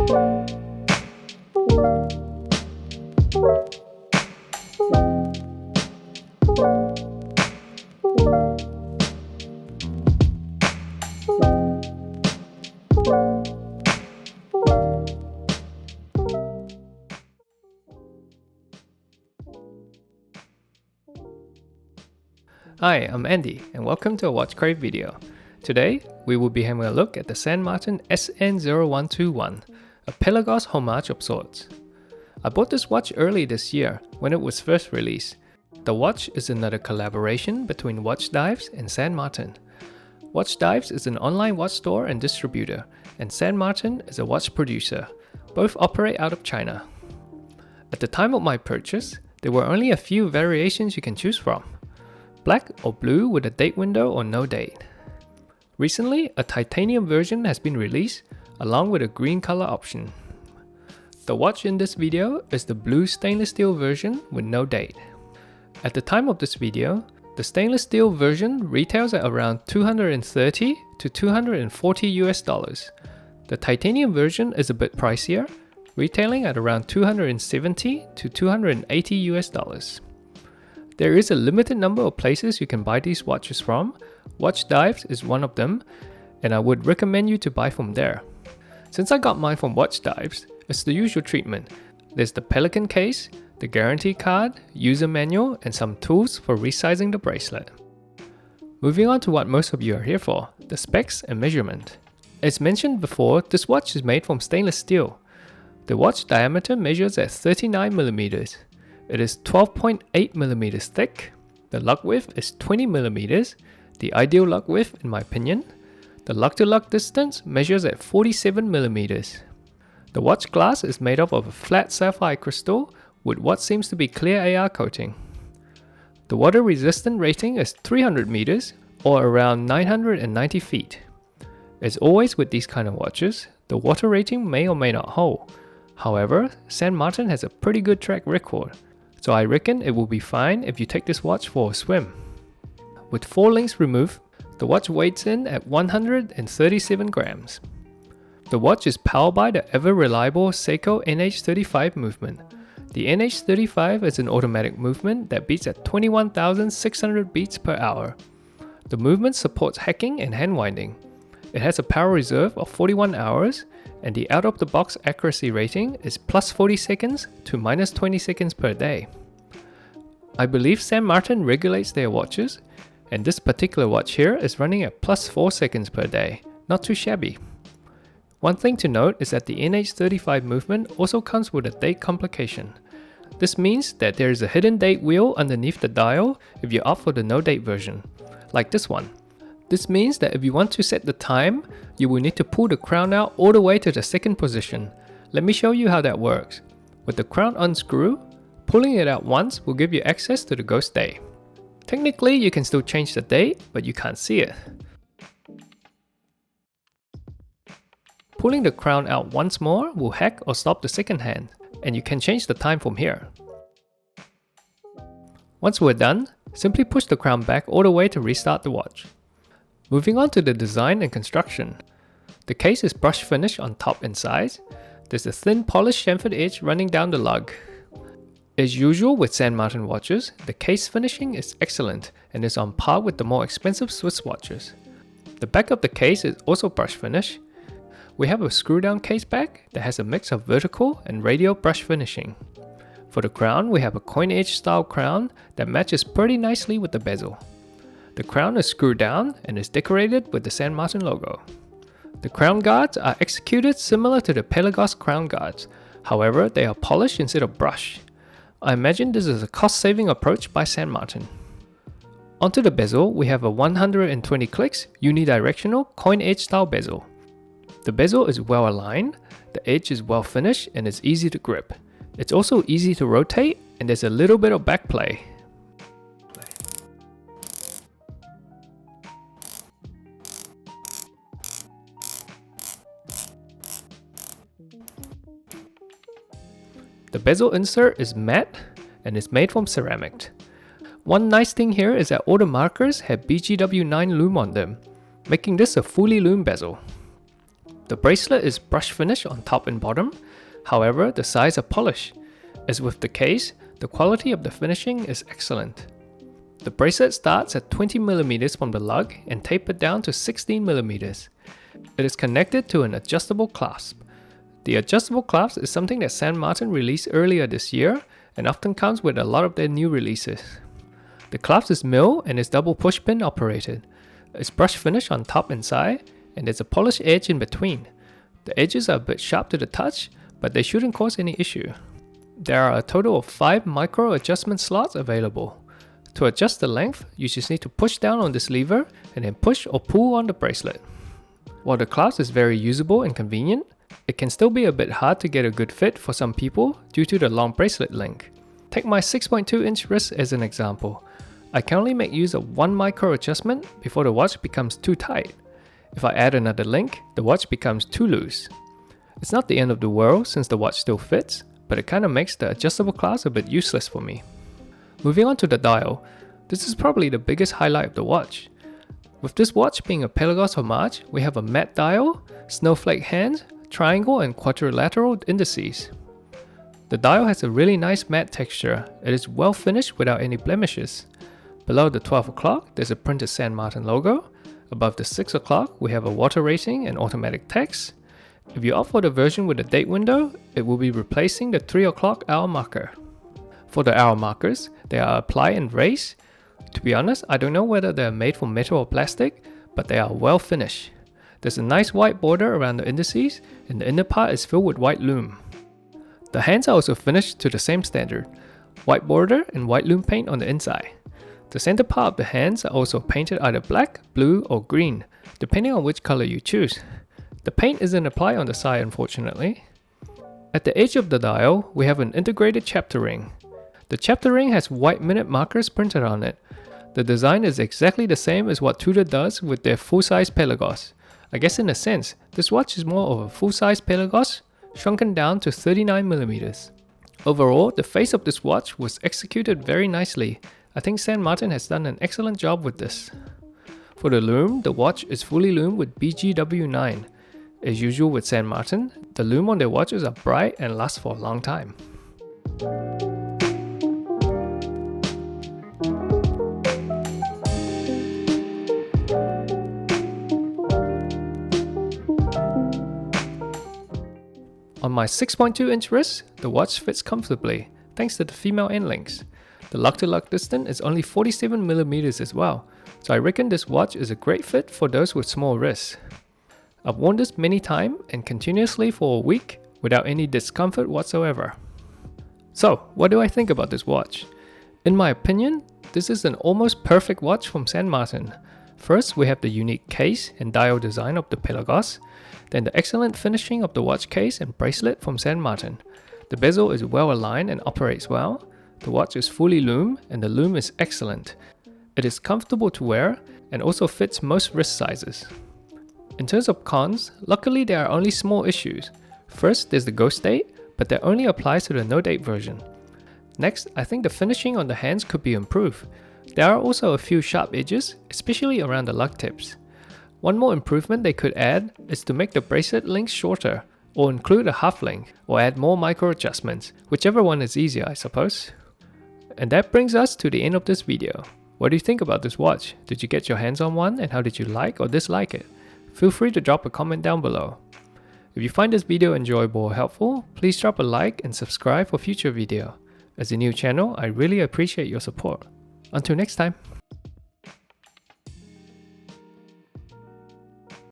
Hi, I'm Andy and welcome to a Watch Crave video. Today, we will be having a look at the San Martin SN0121, a Pelagos homage of sorts. I bought this watch early this year when it was first released. The watch is another collaboration between Watch Dives and San Martin. Watch Dives is an online watch store and distributor, and San Martin is a watch producer. Both operate out of China. At the time of my purchase, there were only a few variations you can choose from. Black or blue with a date window or no date. Recently, a titanium version has been released along with a green color option. The watch in this video is the blue stainless steel version with no date. At the time of this video, the stainless steel version retails at around $230 to $240 US. The titanium version is a bit pricier, retailing at around $270 to $280 US. There is a limited number of places you can buy these watches from. Watch Dives is one of them, and I would recommend you to buy from there. Since I got mine from Watch Dives, it's the usual treatment. There's the Pelican case, the guarantee card, user manual, and some tools for resizing the bracelet. Moving on to what most of you are here for, the specs and measurement. As mentioned before, this watch is made from stainless steel. The watch diameter measures at 39mm. It is 12.8mm thick. The lug width is 20mm, the ideal lug width in my opinion. The lug to lug distance measures at 47mm. The watch glass is made up of a flat sapphire crystal with what seems to be clear AR coating. The water resistant rating is 300 meters or around 990 feet. As always with these kind of watches, the water rating may or may not hold. However, San Martin has a pretty good track record. So I reckon it will be fine if you take this watch for a swim. With 4 links removed, the watch weighs in at 137 grams. The watch is powered by the ever-reliable Seiko NH35 movement. The NH35 is an automatic movement that beats at 21,600 beats per hour. The movement supports hacking and hand winding. It has a power reserve of 41 hours, and the out-of-the-box accuracy rating is plus 40 seconds to minus 20 seconds per day. I believe San Martin regulates their watches, and this particular watch here is running at plus 4 seconds per day, not too shabby. One thing to note is that the NH35 movement also comes with a date complication. This means that there is a hidden date wheel underneath the dial if you opt for the no date version, like this one. This means that if you want to set the time, you will need to pull the crown out all the way to the second position. Let me show you how that works. With the crown unscrew, pulling it out once will give you access to the ghost day. Technically, you can still change the date, but you can't see it. Pulling the crown out once more will hack or stop the second hand, and you can change the time from here. Once we're done, simply push the crown back all the way to restart the watch. Moving on to the design and construction. The case is brush finish on top and sides. There's a thin polished chamfered edge running down the lug. As usual with San Martin watches, the case finishing is excellent and is on par with the more expensive Swiss watches. The back of the case is also brush finish. We have a screw down case back that has a mix of vertical and radial brush finishing. For the crown, we have a coin edge style crown that matches pretty nicely with the bezel. The crown is screwed down and is decorated with the San Martin logo. The crown guards are executed similar to the Pelagos crown guards, however they are polished instead of brushed. I imagine this is a cost-saving approach by San Martin. Onto the bezel, we have a 120 clicks unidirectional coin edge style bezel. The bezel is well aligned, the edge is well finished and is easy to grip. It's also easy to rotate and there's a little bit of back play. The bezel insert is matte and is made from ceramic. One nice thing here is that all the markers have BGW9 lume on them, making this a fully lume bezel. The bracelet is brush finish on top and bottom, however the sides are polished. As with the case, the quality of the finishing is excellent. The bracelet starts at 20mm from the lug and tapered down to 16mm. It is connected to an adjustable clasp. The adjustable clasp is something that San Martin released earlier this year and often comes with a lot of their new releases. The clasp is mill and is double push pin operated. It's brush finish on top and side, and there's a polished edge in between. The edges are a bit sharp to the touch, but they shouldn't cause any issue. There are a total of 5 micro adjustment slots available. To adjust the length, you just need to push down on this lever and then push or pull on the bracelet. While the clasp is very usable and convenient, it can still be a bit hard to get a good fit for some people due to the long bracelet length. Take my 6.2-inch wrist as an example. I can only make use of 1 micro adjustment before the watch becomes too tight. If I add another link, the watch becomes too loose. It's not the end of the world since the watch still fits, but it kinda makes the adjustable clasp a bit useless for me. Moving on to the dial, this is probably the biggest highlight of the watch. With this watch being a Pelagos Homage, we have a matte dial, snowflake hands, triangle and quadrilateral indices. The dial has a really nice matte texture. It is well finished without any blemishes. Below the 12 o'clock, there's a printed San Martin logo. Above the 6 o'clock, we have a water rating and automatic text. If you opt for the version with the date window, it will be replacing the 3 o'clock hour marker. For the hour markers, they are apply and raise. To be honest, I don't know whether they are made from metal or plastic, but they are well finished. There's a nice white border around the indices, and the inner part is filled with white lume. The hands are also finished to the same standard, white border and white lume paint on the inside. The center part of the hands are also painted either black, blue or green, depending on which color you choose. The paint isn't applied on the side unfortunately. At the edge of the dial, we have an integrated chapter ring. The chapter ring has white minute markers printed on it. The design is exactly the same as what Tudor does with their full-size Pelagos. I guess in a sense, this watch is more of a full-size Pelagos, shrunken down to 39mm. Overall, the face of this watch was executed very nicely. I think San Martin has done an excellent job with this. For the lume, the watch is fully lumed with BGW9. As usual with San Martin, the lume on their watches are bright and last for a long time. On my 6.2-inch wrist, the watch fits comfortably, thanks to the female end links. The lug-to-lug distance is only 47mm as well, so I reckon this watch is a great fit for those with small wrists. I've worn this many times and continuously for a week without any discomfort whatsoever. So, what do I think about this watch? In my opinion, this is an almost perfect watch from San Martin. First, we have the unique case and dial design of the Pelagos, then the excellent finishing of the watch case and bracelet from San Martin. The bezel is well aligned and operates well. The watch is fully lume and the lume is excellent. It is comfortable to wear and also fits most wrist sizes. In terms of cons, luckily there are only small issues. First, there's the ghost date, but that only applies to the no date version. Next, I think the finishing on the hands could be improved. There are also a few sharp edges, especially around the lug tips. One more improvement they could add is to make the bracelet links shorter, or include a half link, or add more micro adjustments, whichever one is easier I suppose. And that brings us to the end of this video. What do you think about this watch? Did you get your hands on one and how did you like or dislike it? Feel free to drop a comment down below. If you find this video enjoyable or helpful, please drop a like and subscribe for future video. As a new channel, I really appreciate your support. Until next time.